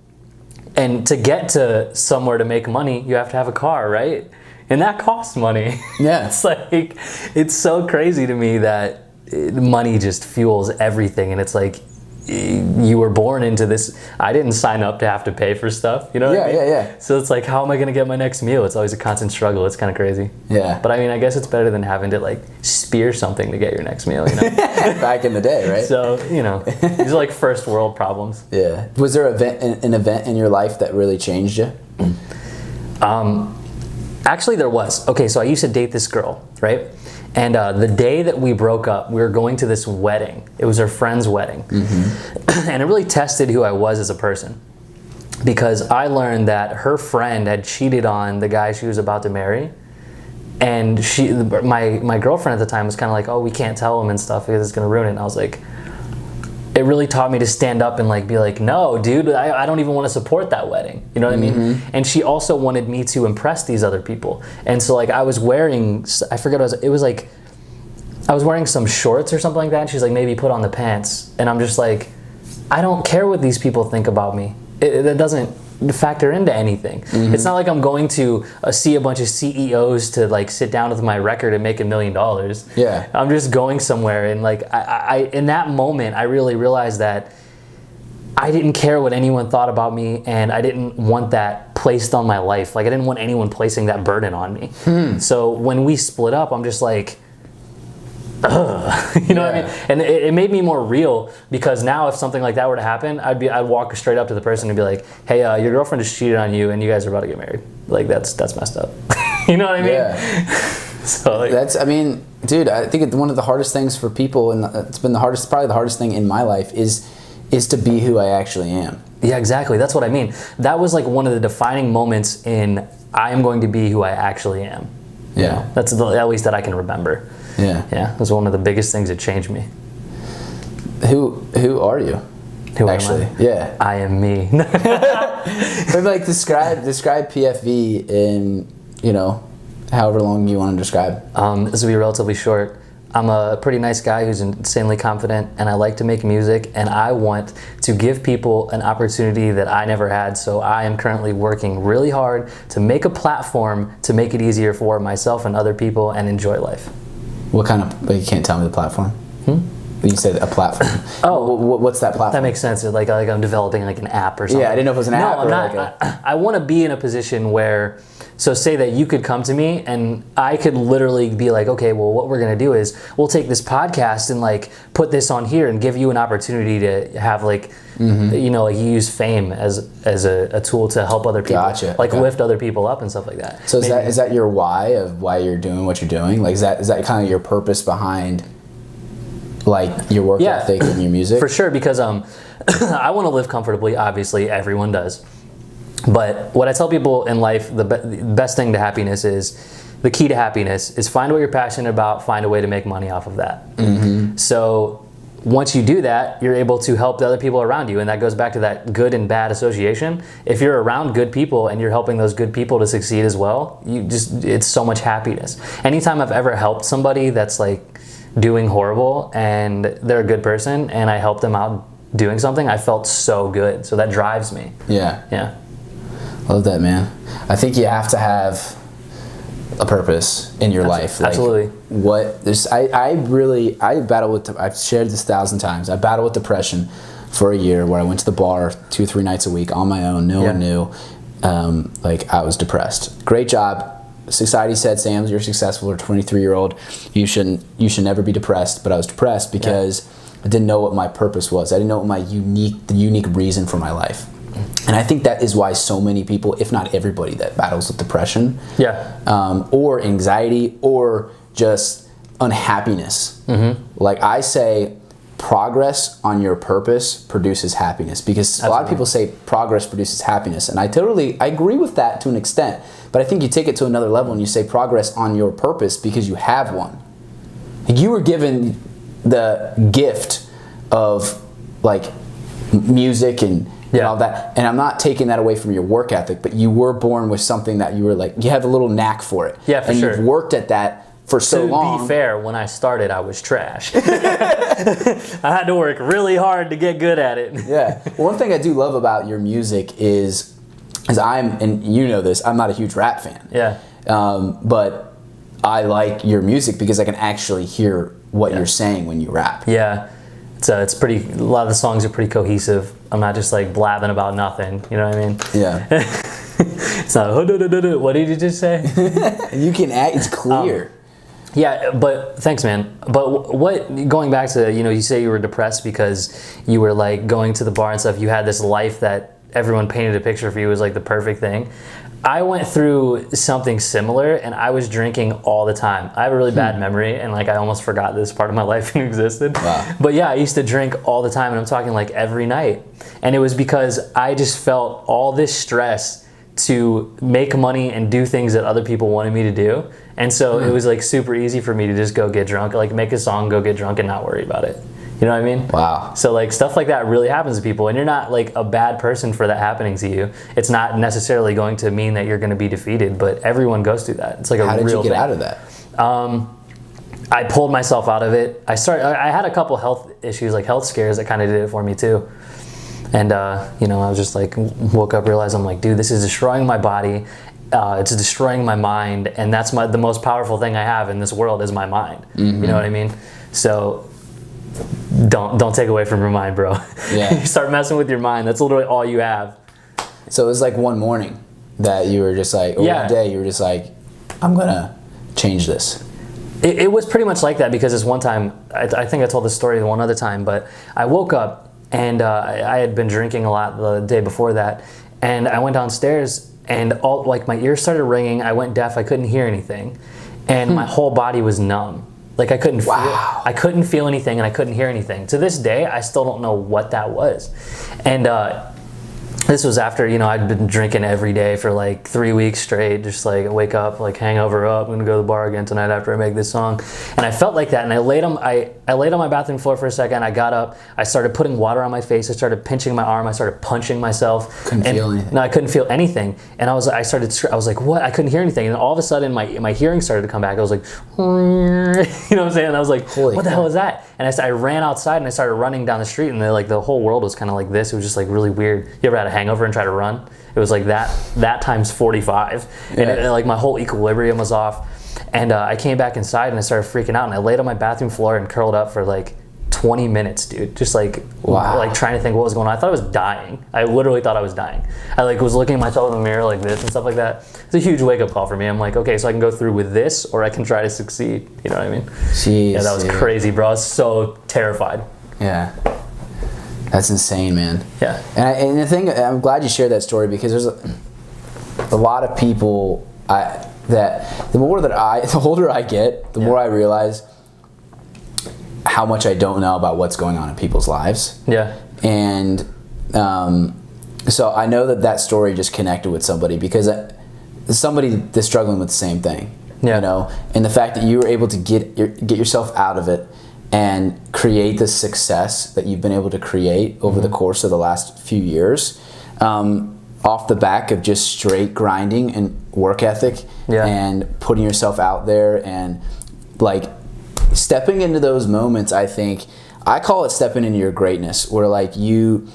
and to get to somewhere to make money, you have to have a car, right? And that costs money. Yeah. It's like, it's so crazy to me that money just fuels everything. And it's like, you were born into this. I didn't sign up to have to pay for stuff, you know what I mean? Yeah. So it's like, how am I going to get my next meal? It's always a constant struggle. It's kind of crazy. Yeah. But I mean, I guess it's better than having to like spear something to get your next meal, you know? Back in the day, right? So, you know, these are like first world problems. Yeah. Was there an event in your life that really changed you? Actually, there was. Okay, so I used to date this girl, right? And the day that we broke up, we were going to this wedding. It was her friend's wedding. And it really tested who I was as a person, because I learned that her friend had cheated on the guy she was about to marry. And my girlfriend at the time was kind of like, oh, we can't tell him and stuff because it's going to ruin it. And I was like, it really taught me to stand up and like be like, no, dude, I don't even want to support that wedding. You know what I mean? And she also wanted me to impress these other people. And so like I was wearing, I forget what it was like, I was wearing some shorts or something like that. And she's like, maybe put on the pants. And I'm just like, I don't care what these people think about me. That doesn't factor into anything. It's not like I'm going to see a bunch of CEOs to like sit down with my record and make $1 million. Yeah. I'm just going somewhere, and like I in that moment I really realized that I didn't care what anyone thought about me, and I didn't want that placed on my life. Like, I didn't want anyone placing that burden on me. So when we split up, I'm just like, ugh. You know what I mean? And it made me more real, because now if something like that were to happen, I'd walk straight up to the person and be like, hey, your girlfriend just cheated on you and you guys are about to get married. Like, that's messed up. You know what I mean? Yeah. So like, I mean, dude, I think it's one of the hardest things for people, and it's been probably the hardest thing in my life is to be who I actually am. Yeah, exactly. That's what I mean. That was like one of the defining moments in I am going to be who I actually am. Yeah. You know, that's at least that I can remember. Yeah. Yeah, it was one of the biggest things that changed me. Who are you? Who actually? am I? Yeah. I am me. Maybe like describe PFV in, you know, however long you want to describe. This will be relatively short. I'm a pretty nice guy who's insanely confident, and I like to make music, and I want to give people an opportunity that I never had. So I am currently working really hard to make a platform to make it easier for myself and other people and enjoy life. What kind of, but you can't tell me the platform? You said a platform. Oh, what's that platform? That makes sense. Like I'm developing like an app or something. Yeah, I didn't know if it was an app. No, I'm not. I want to be in a position where, so say that you could come to me and I could literally be like, okay, well, what we're gonna do is we'll take this podcast and like put this on here and give you an opportunity to have like, you know, like you use fame as a tool to help other people, Gotcha. like lift other people up and stuff like that. So is that your why of why you're doing what you're doing? Like is that kind of your purpose behind, like, your work ethic and your music? For sure, because I want to live comfortably. Obviously, everyone does. But what I tell people in life, the best thing to happiness is, the key to happiness is find what you're passionate about, find a way to make money off of that. So once you do that, you're able to help the other people around you, and that goes back to that good and bad association. If you're around good people and you're helping those good people to succeed as well, it's so much happiness. Anytime I've ever helped somebody that's like doing horrible and they're a good person and I help them out doing something, I felt so good. So that drives me. Yeah. Love that, man. I think you have to have a purpose in your life. Like, absolutely. I battle with, I've shared this 1,000 times. I battled with depression for a year where I went to the bar 2-3 nights a week on my own. No one knew. Like, I was depressed. Great job. Society said, Sam, you're successful, you're a 23-year-old. You should never be depressed. But I was depressed because I didn't know what my purpose was. I didn't know what the unique reason for my life. And I think that is why so many people, if not everybody, that battles with depression, or anxiety, or just unhappiness. Like I say, progress on your purpose produces happiness, because a lot of people say progress produces happiness, and I agree with that to an extent, but I think you take it to another level and you say progress on your purpose because you have one. You were given the gift of like music and all that, and I'm not taking that away from your work ethic, but you were born with something that you were like, you have a little knack for it. Yeah, for sure. And you've worked at that for so long. To be fair, when I started, I was trash. I had to work really hard to get good at it. Yeah. One thing I do love about your music is and you know this, I'm not a huge rap fan. Yeah. But I like your music because I can actually hear what you're saying when you rap. Yeah. It's pretty, a lot of the songs are pretty cohesive. I'm not just like blabbing about nothing, you know what I mean? Yeah. It's not, what did you just say? You can act, it's clear. Yeah, but thanks, man. But what, going back to, you say you were depressed because you were like going to the bar and stuff, you had this life that everyone painted a picture for you as like the perfect thing. I went through something similar, and I was drinking all the time. I have a really bad memory, and like I almost forgot this part of my life existed. Wow. But yeah, I used to drink all the time, and I'm talking like every night. And it was because I just felt all this stress to make money and do things that other people wanted me to do. And so it was like super easy for me to just go get drunk, like make a song, go get drunk, and not worry about it. You know what I mean? Wow. So like stuff like that really happens to people, and you're not like a bad person for that happening to you. It's not necessarily going to mean that you're going to be defeated, but everyone goes through that. It's like a real thing. How did you get out of that? I pulled myself out of it. I had a couple health issues, like health scares that kind of did it for me too. And I was just like, woke up, realized I'm like, dude, this is destroying my body. It's destroying my mind, and that's the most powerful thing I have in this world is my mind. Mm-hmm. You know what I mean? So don't take away from your mind, bro. Yeah. You start messing with your mind. That's literally all you have. So it was like one morning that you were just like, or one day you were just like, I'm gonna change this. It was pretty much like that, because this one time, I think I told this story one other time, but I woke up and I had been drinking a lot the day before that, and I went downstairs and all like my ears started ringing. I went deaf. I couldn't hear anything, and my whole body was numb. Like I couldn't feel anything, and I couldn't hear anything. To this day, I still don't know what that was. And this was after, I'd been drinking every day for like 3 weeks straight, just like wake up, like hangover up, I'm gonna go to the bar again tonight after I make this song. And I felt like that, and I laid on my bathroom floor for a second. I got up, I started putting water on my face, I started pinching my arm, I started punching myself. Couldn't feel anything. No, I couldn't feel anything. And I was like, what? I couldn't hear anything. And all of a sudden my hearing started to come back. I was like, you know what I'm saying? And I was like, what the hell is that? And I ran outside and I started running down the street, and the whole world was kind of like this. It was just like really weird. You ever had a hangover and try to run? It was like that times 45. And like my whole equilibrium was off. And I came back inside and I started freaking out, and I laid on my bathroom floor and curled up for like 20 minutes, dude. Just like, like trying to think what was going on. I thought I was dying. I literally thought I was dying. I like was looking at myself in the mirror like this and stuff like that. It's a huge wake up call for me. I'm like, okay, so I can go through with this, or I can try to succeed. You know what I mean? Jeez, yeah, that was crazy, bro. I was so terrified. Yeah. That's insane, man. Yeah. And the thing, I'm glad you shared that story, because there's a lot of people that the older I get, the more I realize how much I don't know about what's going on in people's lives. Yeah. And so I know that story just connected with somebody, because somebody that's struggling with the same thing. Yeah. And the fact that you were able to get yourself out of it and create the success that you've been able to create over the course of the last few years, off the back of just straight grinding and work ethic, and putting yourself out there, and like stepping into those moments. I call it stepping into your greatness, where like you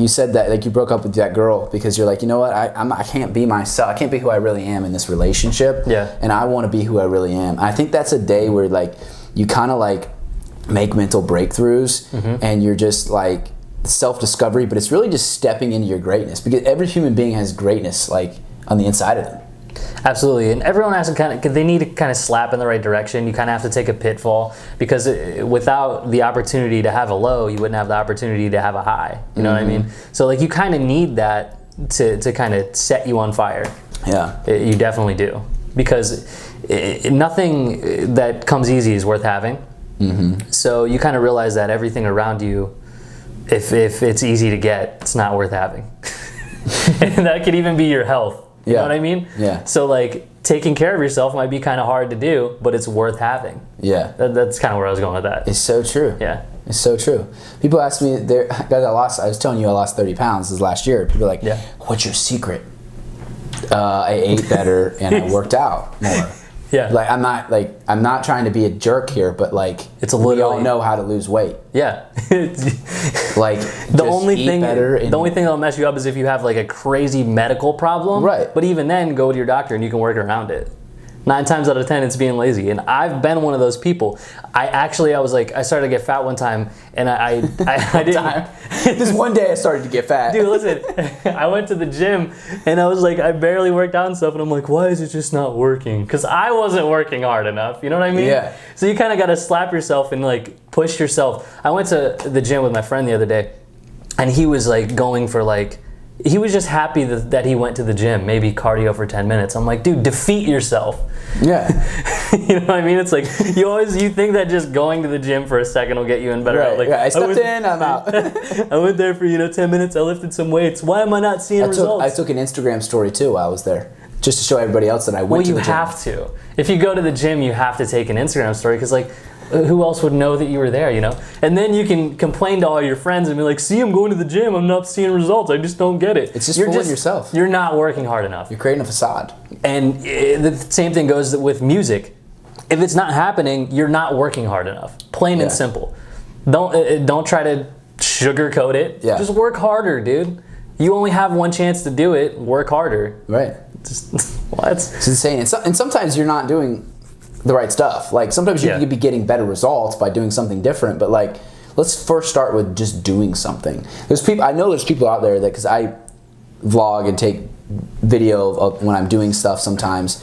said that like you broke up with that girl because you're like, you know what, I can't be myself, I can't be who I really am in this relationship, and I want to be who I really am. I think that's a day where like you kind of like make mental breakthroughs, and you're just like self-discovery, but it's really just stepping into your greatness, because every human being has greatness like on the inside of them. Absolutely, and everyone has to they need to kind of slap in the right direction. You kind of have to take a pitfall, because without the opportunity to have a low, you wouldn't have the opportunity to have a high. You know what I mean? So like you kind of need that to kind of set you on fire. Yeah, you definitely do, because nothing that comes easy is worth having. So you kind of realize that everything around you, if it's easy to get, it's not worth having. And that could even be your health. You know what I mean? Yeah. So like taking care of yourself might be kind of hard to do, but it's worth having. Yeah. That's kind of where I was going with that. It's so true. Yeah. It's so true. People ask me, I was telling you I lost 30 pounds this last year. People are like, what's your secret? I ate better and I worked out more. Yeah. Like I'm not trying to be a jerk here, but like we all know how to lose weight. Yeah. Like the only thing that'll mess you up is if you have like a crazy medical problem. Right. But even then, go to your doctor and you can work around it. 9 times out of 10, it's being lazy. And I've been one of those people. I started to get fat one time, and I didn't. This one day I started to get fat. Dude, listen, I went to the gym, and I was like, I barely worked out and stuff, and I'm like, why is it just not working? Because I wasn't working hard enough. You know what I mean? Yeah. So you kind of got to slap yourself and like push yourself. I went to the gym with my friend the other day, and he was like going for like, he was just happy that he went to the gym, maybe cardio for 10 minutes. I'm like, dude, defeat yourself. Yeah. You know what I mean? It's like, you think that just going to the gym for a second will get you in better. Right. Like, I stepped in, I'm out. I went there for 10 minutes, I lifted some weights. Why am I not seeing results? I took an Instagram story too while I was there, just to show everybody else that I went to the gym. Well, you have to. If you go to the gym, you have to take an Instagram story, because like, who else would know that you were there, you know? And then you can complain to all your friends and be like, see, I'm going to the gym, I'm not seeing results, I just don't get it. It's just fooling yourself. You're not working hard enough. You're creating a facade. And the same thing goes with music. If it's not happening, you're not working hard enough. Plain and simple. Don't try to sugarcoat it. Yeah. Just work harder, dude. You only have one chance to do it. Work harder. Right. What? It's insane. And sometimes you're not doing the right stuff. Like sometimes you could be getting better results by doing something different, but like let's first start with just doing something. I know there's people out there that, because I vlog and take video of when I'm doing stuff sometimes.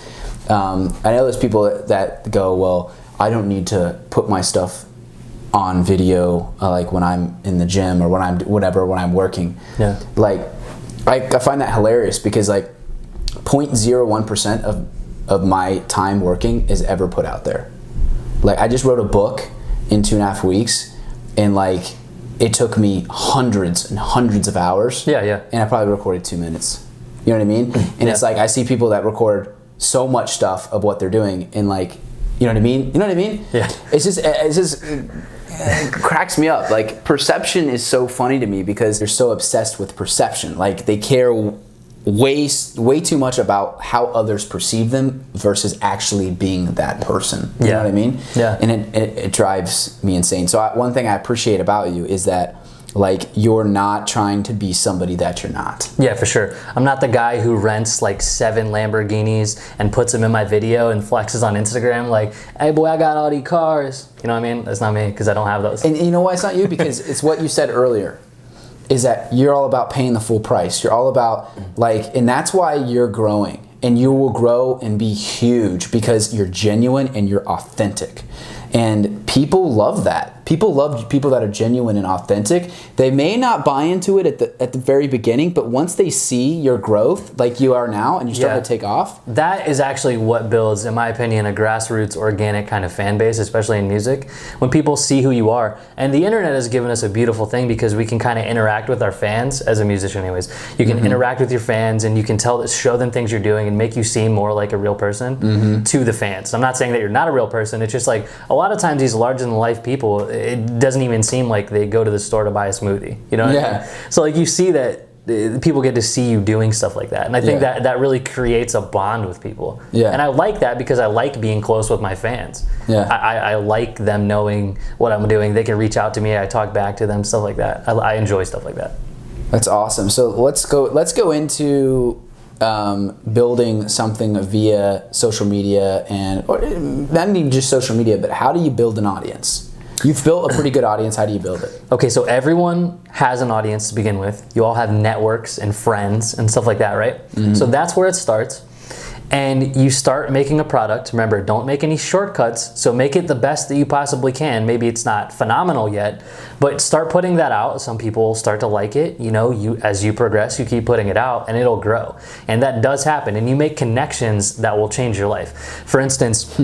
I know there's people that go, well, I don't need to put my stuff on video like when I'm in the gym or when I'm working. Yeah. Like I find that hilarious, because like 0.01% of my time working is ever put out there. Like I just wrote a book in 2.5 weeks, and like it took me hundreds and hundreds of hours. Yeah. And I probably recorded 2 minutes. You know what I mean? And it's like I see people that record so much stuff of what they're doing, and like, you know what I mean? You know what I mean? Yeah. It cracks me up. Like perception is so funny to me, because they're so obsessed with perception. Like they care way too much about how others perceive them versus actually being that person. You know what I mean? Yeah. And it drives me insane. So one thing I appreciate about you is that like you're not trying to be somebody that you're not. Yeah, for sure. I'm not the guy who rents like 7 Lamborghinis and puts them in my video and flexes on Instagram like, hey boy, I got all these cars. You know what I mean? That's not me, because I don't have those. And you know why it's not you? Because it's what you said earlier, is that you're all about paying the full price. You're all about like, and that's why you're growing, and you will grow and be huge, because you're genuine and you're authentic. And people love that. People love people that are genuine and authentic. They may not buy into it at the very beginning, but once they see your growth like you are now, and you start to take off. That is actually what builds, in my opinion, a grassroots, organic kind of fan base, especially in music. When people see who you are. And the internet has given us a beautiful thing, because we can kind of interact with our fans as a musician anyways. You can interact with your fans, and you can show them things you're doing and make you seem more like a real person to the fans. I'm not saying that you're not a real person. It's just like a lot of times these larger than life people, it doesn't even seem like they go to the store to buy a smoothie. You know what I mean? So like you see that people get to see you doing stuff like that. And I think that really creates a bond with people. Yeah. And I like that, because I like being close with my fans. Yeah. I like them knowing what I'm doing. They can reach out to me. I talk back to them, stuff like that. I enjoy stuff like that. That's awesome. So let's go into building something via social media, or not even just social media, but how do you build an audience? You've built a pretty good audience. How do you build it? Okay, so everyone has an audience to begin with. You all have networks and friends and stuff like that, right? So that's where it starts. And you start making a product. Remember, don't make any shortcuts. So make it the best that you possibly can. Maybe it's not phenomenal yet, but start putting that out. Some people start to like it. You know, as you progress, you keep putting it out, and it'll grow. And that does happen. And you make connections that will change your life. For instance,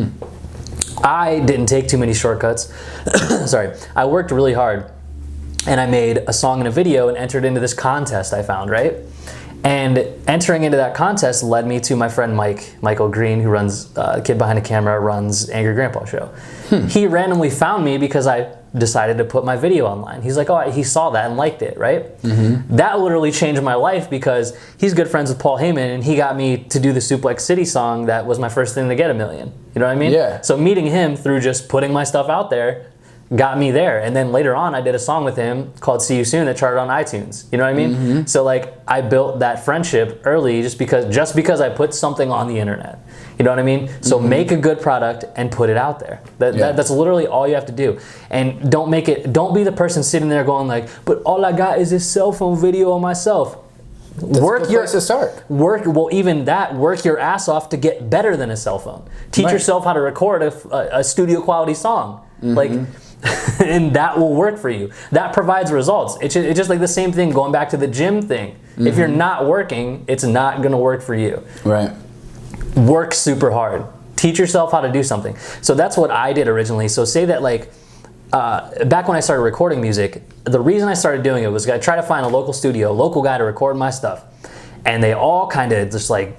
I didn't take too many shortcuts. Sorry. I worked really hard, and I made a song and a video and entered into this contest I found, right? And entering into that contest led me to my friend Michael Green, who runs Kid Behind the Camera, runs Angry Grandpa Show. He randomly found me because I decided to put my video online. He's like, oh, he saw that and liked it, right? That literally changed my life because he's good friends with Paul Heyman, and he got me to do the Suplex City song that was my first thing to get 1 million. You know what I mean? Yeah. So meeting him through just putting my stuff out there got me there. And then later on, I did a song with him called See You Soon that charted on iTunes. You know what I mean? So like, I built that friendship early just because I put something on the internet. You know what I mean? So make a good product and put it out there. That's literally all you have to do. And don't be the person sitting there going like, but all I got is this cell phone video of myself. That's a good place to start. Work your ass off to get better than a cell phone. Teach yourself how to record a studio quality song. Like, and that will work for you. That provides results. It's just like the same thing going back to the gym thing. If you're not working, it's not gonna work for you. Right. Work super hard. Teach yourself how to do something. So that's what I did originally. So say that like, back when I started recording music, the reason I started doing it was I tried to find a local studio, local guy to record my stuff. And they all kind of just like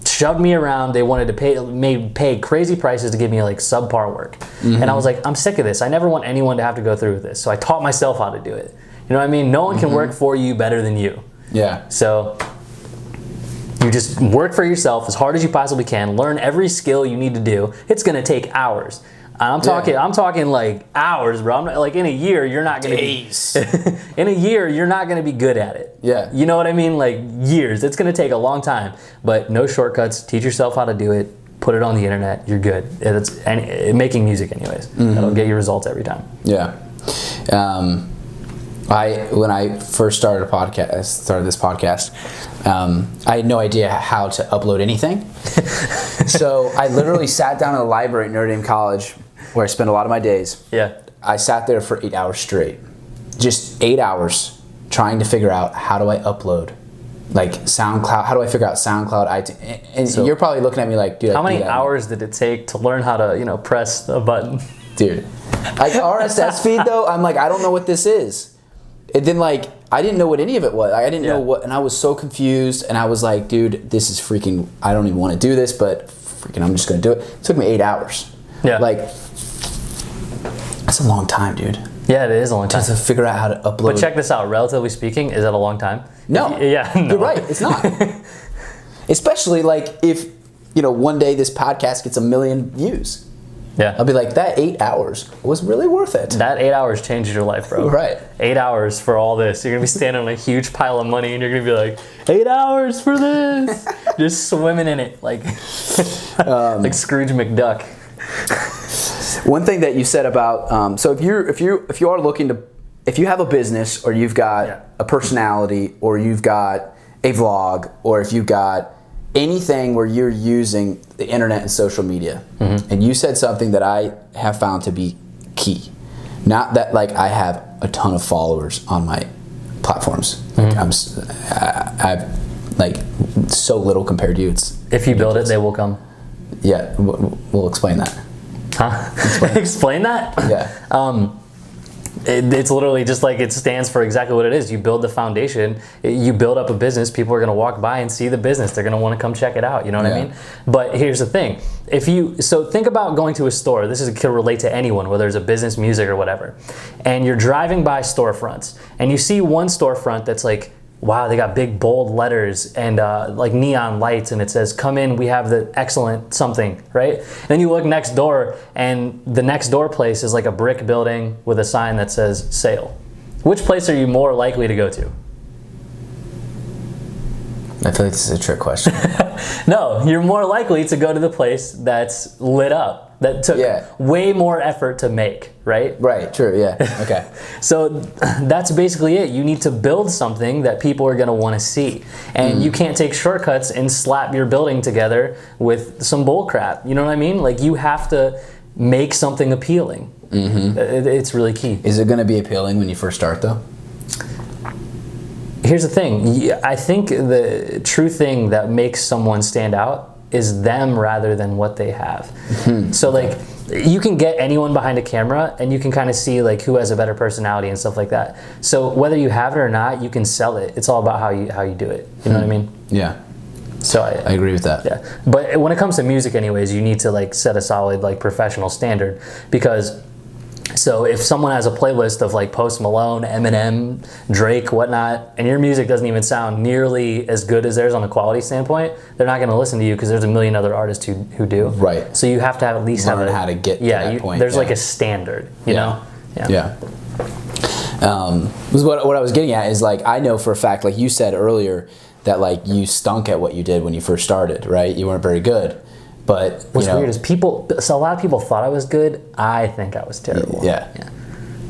shoved me around. They wanted to pay crazy prices to give me like subpar work. And I was like, I'm sick of this. I never want anyone to have to go through with this. So I taught myself how to do it. You know what I mean? No one can work for you better than you. Yeah. So you just work for yourself as hard as you possibly can. Learn every skill you need to do. It's gonna take hours. I'm talking like hours, bro. I'm not, like in a year, you're not gonna be in a year, you're not gonna be good at it. Yeah. You know what I mean? Like years. It's gonna take a long time. But no shortcuts. Teach yourself how to do it. Put it on the internet. You're good. It's making music anyways. That'll get you results every time. Yeah. When I first started this podcast, I had no idea how to upload anything. So I literally sat down in the library at Notre Dame College, where I spent a lot of my days. Yeah. I sat there for 8 hours straight. Just 8 hours trying to figure out, how do I upload? Like SoundCloud, how do I figure out SoundCloud, iTunes? And so you're probably looking at me like, dude, how many hours did it take to learn how to, press a button? Dude, like RSS feed though, I'm like, I don't know what this is. And then like, I didn't know what any of it was. I didn't know what, and I was so confused, and I was like, dude, this is freaking, I don't even want to do this, but freaking, I'm just going to do it. It took me 8 hours. Yeah. Like, that's a long time, dude. Yeah, it is a long time. Just to figure out how to upload. But check this out, relatively speaking, is that a long time? No. No. You're right, it's not. Especially like if, one day this podcast gets 1 million views. Yeah. I'll be like, that 8 hours was really worth it. That 8 hours changed your life, bro. Right. 8 hours for all this. You're going to be standing on a huge pile of money and you're going to be like, 8 hours for this. Just swimming in it like like Scrooge McDuck. One thing that you said about, so if you are looking to, if you have a business, or you've got a personality, or you've got a vlog, or if you've got anything where you're using the internet and social media, and you said something that I have found to be key. Not that like I have a ton of followers on my platforms. Like I've like so little compared to you. It's if you build it, they will come. Yeah, we'll explain that. Huh? Explain that? Yeah. It's literally just like it stands for exactly what it is. You build the foundation, you build up a business, people are going to walk by and see the business. They're going to want to come check it out. You know what I mean? But here's the thing. So think about going to a store. This can relate to anyone, whether it's a business, music, or whatever. And you're driving by storefronts and you see one storefront that's like, wow, they got big bold letters and like neon lights, and it says, come in, we have the excellent something, right? Then you look next door, and the next door place is like a brick building with a sign that says sale. Which place are you more likely to go to? I feel like this is a trick question. No, you're more likely to go to the place that's lit up, that took way more effort to make, right? Right, true, yeah, okay. So that's basically it. You need to build something that people are going to want to see. And you can't take shortcuts and slap your building together with some bull crap. You know what I mean? Like, you have to make something appealing. It's really key. Is it going to be appealing when you first start, though? Here's the thing. I think the true thing that makes someone stand out is them rather than what they have. So like, you can get anyone behind a camera and you can kind of see like who has a better personality and stuff like that. So whether you have it or not, you can sell it. It's all about how you do it. You know what I mean? Yeah. So I agree with that. Yeah. But when it comes to music anyways, you need to like set a solid like professional standard, because so if someone has a playlist of like Post Malone, Eminem, Drake, whatnot, and your music doesn't even sound nearly as good as theirs on a quality standpoint, they're not going to listen to you because there's a million other artists who do. Right. So you have to have at least learn how to get to that point. There's like a standard, you know? Yeah. What I was getting at is like, I know for a fact, like you said earlier, that like you stunk at what you did when you first started, right? You weren't very good. But what's weird is so a lot of people thought I was good. I think I was terrible. Yeah.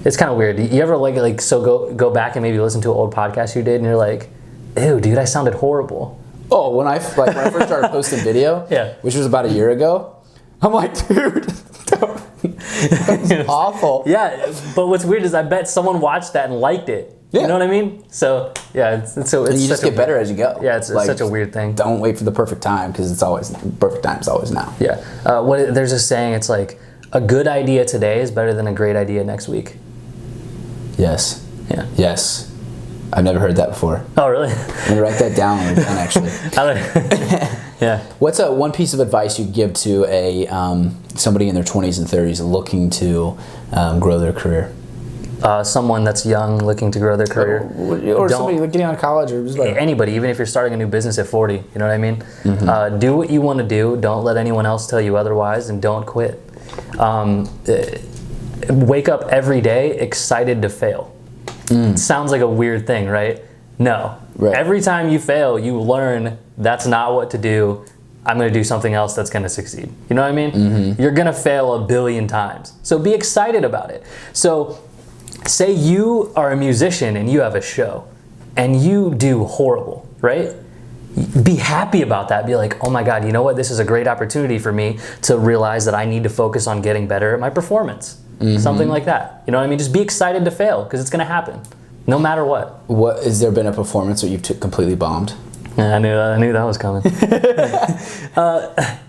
It's kind of weird. You ever go back and maybe listen to an old podcast you did and you're like, ew, dude, I sounded horrible. Oh, when I first started posting video, which was about a year ago, I'm like, dude, that's awful. Yeah, but what's weird is I bet someone watched that and liked it. Yeah. You know what I mean? So yeah, it's and you just get better as you go. Yeah, it's such a weird thing. Don't wait for the perfect time, because perfect time is always now. Yeah. There's a saying. It's like a good idea today is better than a great idea next week. Yes. Yeah. Yes. I've never heard that before. Oh, really? I'm gonna write that down when we're done, actually. Yeah. What's one piece of advice you'd give to a somebody in their 20s and 30s looking to grow their career? Someone that's young, looking to grow their career, or somebody getting out of college, or just anybody, even if you're starting a new business at 40. You know what I mean? Mm-hmm. Do what you want to do. Don't let anyone else tell you otherwise, and don't quit. Wake up every day excited to fail. It sounds like a weird thing, right? No. Right. Every time you fail, you learn that's not what to do. I'm going to do something else that's going to succeed. You know what I mean? Mm-hmm. You're going to fail a billion times. So be excited about it. So say you are a musician and you have a show and you do horrible, right? Be happy about that. Be like, oh my God, you know what? This is a great opportunity for me to realize that I need to focus on getting better at my performance. Mm-hmm. Something like that. You know what I mean? Just be excited to fail, because it's going to happen no matter what. Has there been a performance where you've completely bombed? Yeah, I knew that was coming.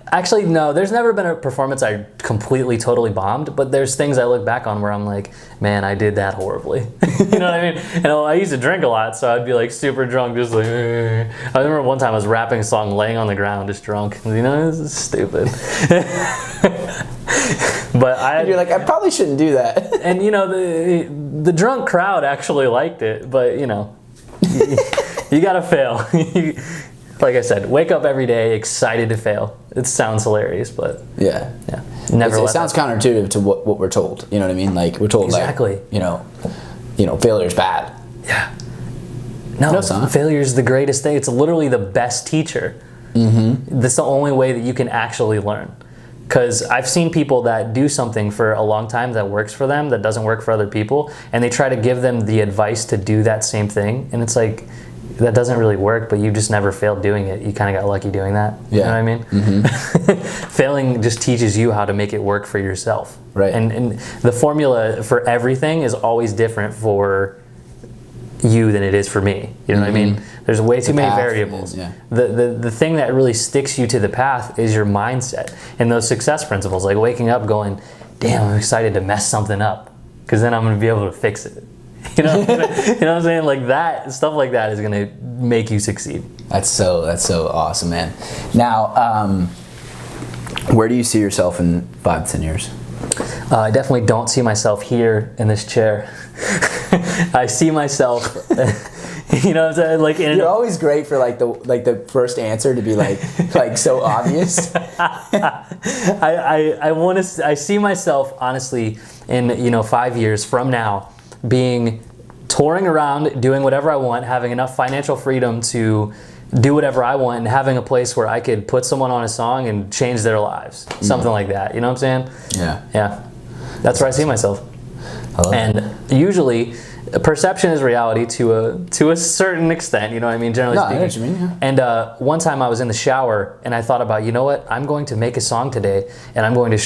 Actually, no, there's never been a performance I completely, totally bombed, but there's things I look back on where I'm like, man, I did that horribly. You know what I mean? And I used to drink a lot, so I'd be like super drunk, just like, I remember one time I was rapping a song laying on the ground, just drunk. You know, this is stupid. But you're like, I probably shouldn't do that. And you know, the drunk crowd actually liked it, but you know, you gotta fail. Like I said, wake up every day excited to fail. It sounds hilarious, but yeah. Never. It sounds counterintuitive to what we're told. You know what I mean? Like we're told, exactly. Like, you know, failure's bad. Yeah. No, failure is the greatest thing. It's literally the best teacher. Mm-hmm. That's the only way that you can actually learn. Because I've seen people that do something for a long time that works for them, that doesn't work for other people, and they try to give them the advice to do that same thing, and it's like, that doesn't really work, but you just never failed doing it. You kind of got lucky doing that. Yeah. You know what I mean? Mm-hmm. Failing just teaches you how to make it work for yourself. Right. And the formula for everything is always different for you than it is for me. You know what I mean? There's way too many variables. The thing that really sticks you to the path is your mindset and those success principles, like waking up going, damn, I'm excited to mess something up, because then I'm going to be able to fix it. You know what I'm saying? Like that, stuff like that is going to make you succeed. That's so awesome, man. Now, where do you see yourself in 5 to 10 years? I definitely don't see myself here in this chair. I see myself, you know what I'm saying? Like you're always great for like the first answer to be like so obvious. I see myself honestly in 5 years from now being touring around, doing whatever I want, having enough financial freedom to do whatever I want, and having a place where I could put someone on a song and change their lives. Something like that. You know what I'm saying? Yeah. That's where I see myself. And usually, perception is reality to a certain extent. You know what I mean? Generally speaking. I know what you mean. And one time I was in the shower and I thought about, you know what? I'm going to make a song today, and I'm going to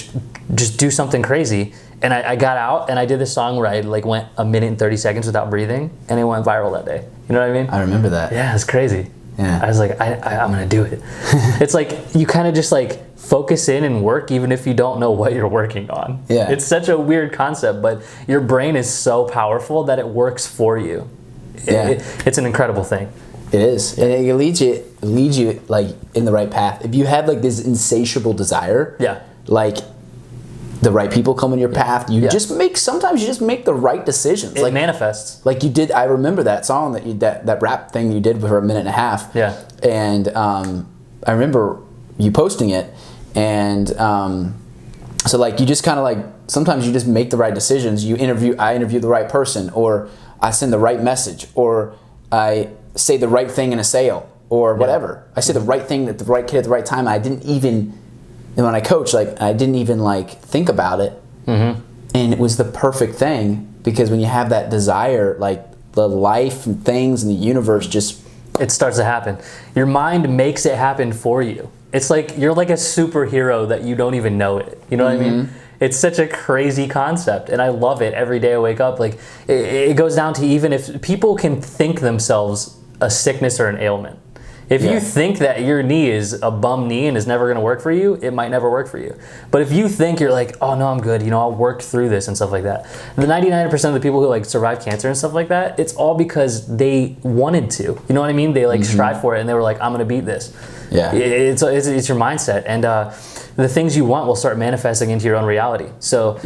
just do something crazy. And I got out and I did this song where I went 1 minute and 30 seconds without breathing, and it went viral that day. You know what I mean? I remember that. Yeah, it's crazy. Yeah. I was like, I'm gonna do it. It's like you kind of just like focus in and work even if you don't know what you're working on. Yeah. It's such a weird concept, but your brain is so powerful that it works for you. Yeah. It's an incredible thing. It is, and it leads you like in the right path. If you have like this insatiable desire, like the right people come in your path, you sometimes you just make the right decisions. It like manifests. Like you did. I remember that song that rap thing you did for a minute and a half. Yeah. And I remember you posting it, and so like you just kind of like sometimes you just make the right decisions. I interview the right person, or I send the right message, or I say the right thing in a sale, or whatever. I say the right thing at the right kid at the right time. I didn't even, and when I coach, like I didn't even like think about it, and it was the perfect thing, because when you have that desire, like the life and things in the universe just, it starts to happen. Your mind makes it happen for you. It's like you're like a superhero that you don't even know it. You know what I mean? It's such a crazy concept, and I love it. Every day I wake up, like it goes down to, even if people can think themselves a sickness or an ailment. If you think that your knee is a bum knee and is never going to work for you, it might never work for you. But if you think you're like, oh no, I'm good, you know, I'll work through this and stuff like that. The 99% of the people who like survive cancer and stuff like that, it's all because they wanted to. You know what I mean? They like strive for it, and they were like, I'm going to beat this. Yeah. It's your mindset, and the things you want will start manifesting into your own reality. So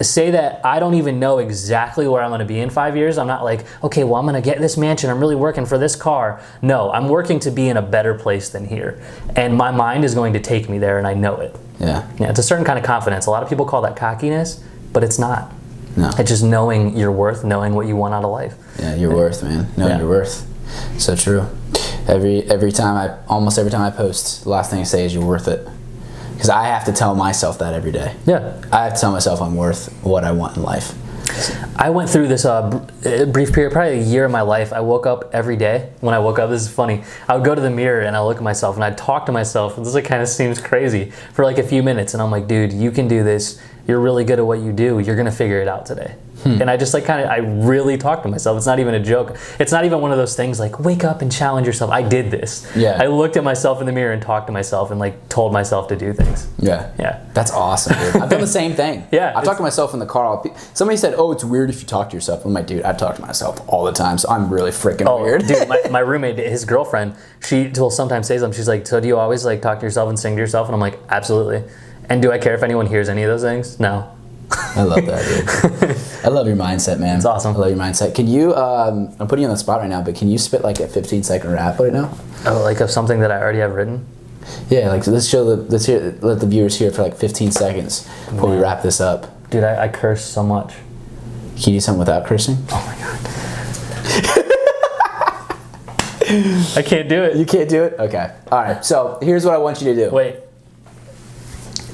say that I don't even know exactly where I'm going to be in 5 years. I'm not like, okay, well, I'm going to get this mansion. I'm really working for this car. No, I'm working to be in a better place than here. And my mind is going to take me there, and I know it. Yeah, it's a certain kind of confidence. A lot of people call that cockiness, but it's not. No. It's just knowing your worth, knowing what you want out of life. Yeah, your worth, man. Knowing your worth. So true. Almost every time I post, the last thing I say is you're worth it. Because I have to tell myself that every day. Yeah. I have to tell myself I'm worth what I want in life. I went through this brief period, probably a year of my life. I woke up every day. When I woke up, this is funny, I would go to the mirror and I look at myself and I'd talk to myself. This like kind of seems crazy, for like a few minutes. And I'm like, dude, you can do this. You're really good at what you do. You're going to figure it out today. And I just like I really talk to myself. It's not even a joke. It's not even one of those things like wake up and challenge yourself. I did this. Yeah. I looked at myself in the mirror and talked to myself and like told myself to do things. Yeah. Yeah. That's awesome, dude. I've done the same thing. Yeah. I've talked to myself in the car. Somebody said, oh, it's weird if you talk to yourself. I'm like, dude, I talk to myself all the time, so I'm really freaking weird. Dude, my roommate, his girlfriend, she will sometimes say something. She's like, so do you always like talk to yourself and sing to yourself? And I'm like, absolutely. And do I care if anyone hears any of those things? No. I love that, dude. I love your mindset, man. It's awesome. I love your mindset. Can you, I'm putting you on the spot right now, but can you spit like a 15-second rap right now? Oh, like of something that I already have written? Yeah, like so let the viewers hear it for like 15 seconds before we wrap this up. Dude, I curse so much. Can you do something without cursing? Oh my God. I can't do it. You can't do it? Okay. All right, so here's what I want you to do. Wait.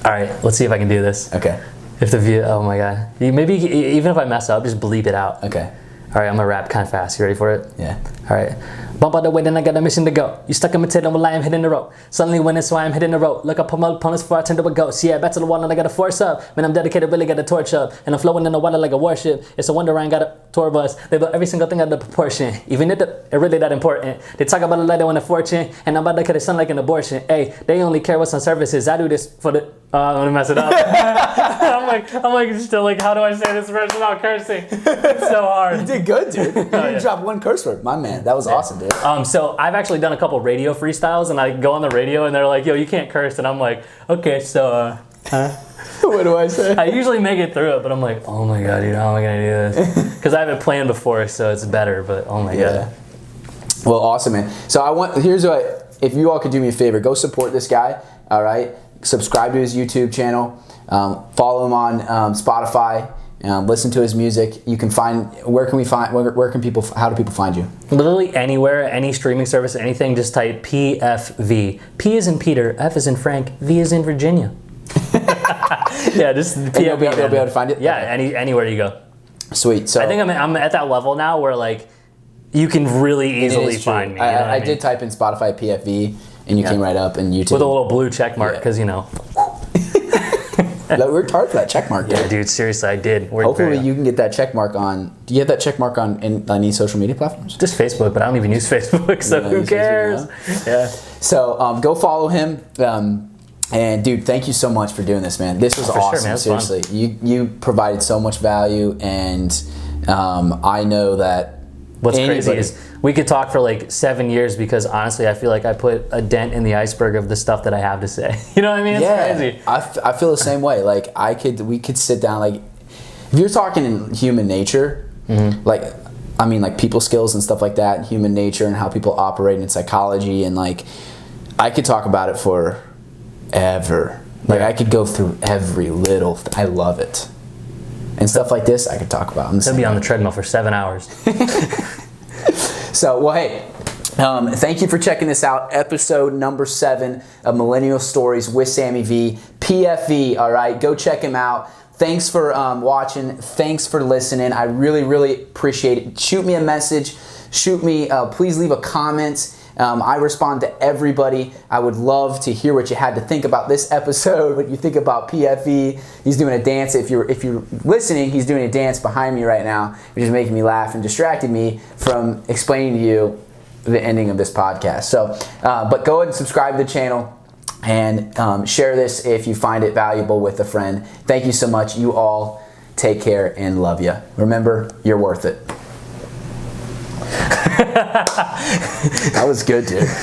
All right, let's see if I can do this. Okay. If the view, oh my God. Maybe even if I mess up, just bleep it out. Okay. All right, I'm gonna rap kind of fast. You ready for it? Yeah. All right. Bump out the way, then I got a mission to go. You stuck in my tail, while I am hitting the rope. Suddenly winning, so I am hitting the rope. Look up on my opponents before I turn to a ghost. Yeah, back to the wall, and I gotta force up. Man, I'm dedicated, really got a torch up. And I'm flowing in the water like a warship. It's a wonder I ain't got a tour bus. They built every single thing out of proportion. Even if it really that important. They talk about a lighter and a fortune. And I'm about to cut it sound like an abortion. Hey, they only care what's on services. I do this for the... I'm gonna mess it up. I'm like, still like, how do I say this verse without cursing? It's so hard. You did good, dude. You didn't drop one curse word. My man, that was awesome, dude. So I've actually done a couple radio freestyles, and I go on the radio, and they're like, yo, you can't curse. And I'm like, okay, so, what do I say? I usually make it through it, but I'm like, oh my God, dude, how am I gonna do this? Because I haven't planned before, so it's better, but oh my God. Well, awesome, man. So here's what, if you all could do me a favor, go support this guy, all right? Subscribe to his YouTube channel, follow him on Spotify, listen to his music. You can find, how do people find you? Literally anywhere, any streaming service, anything, just type PFV. P is in Peter, F is in Frank, V is in Virginia. Yeah, just PFV. You'll be able to find it? Yeah, okay. Anywhere you go. Sweet. So I think I'm at that level now where like, you can really easily find me. I did type in Spotify PFV, and you came right up, and YouTube. With a little blue check mark, because, you know. We worked hard for that check mark, dude. Yeah, dude, seriously, I did. Hopefully you can get that check mark on, do you have that check mark on any social media platforms? Just Facebook, but I don't even use Facebook, so who cares? Yeah. So go follow him. And dude, thank you so much for doing this, man. This was For awesome. sure, man. It was Seriously, you provided so much value, and I know that. What's crazy is we could talk for like 7 years because honestly, I feel like I put a dent in the iceberg of the stuff that I have to say. You know what I mean? It's crazy. I feel the same way. Like we could sit down. Like if you're talking in human nature, like I mean, like people skills and stuff like that, and human nature and how people operate in psychology, and like I could talk about it forever. Like I could go through every little. I love it. And stuff like this, I could talk about. I'll be on the treadmill for 7 hours. So, well, hey, thank you for checking this out. Episode number 7 of Millennial Stories with SammyV, PFV. All right, go check him out. Thanks for watching. Thanks for listening. I really, really appreciate it. Shoot me a message. Please leave a comment. I respond to everybody. I would love to hear what you had to think about this episode, what you think about PFV. He's doing a dance. If you're listening, he's doing a dance behind me right now, which is making me laugh and distracting me from explaining to you the ending of this podcast. So, but go ahead and subscribe to the channel and share this if you find it valuable with a friend. Thank you so much. You all take care and love you. Remember, you're worth it. That was good, dude.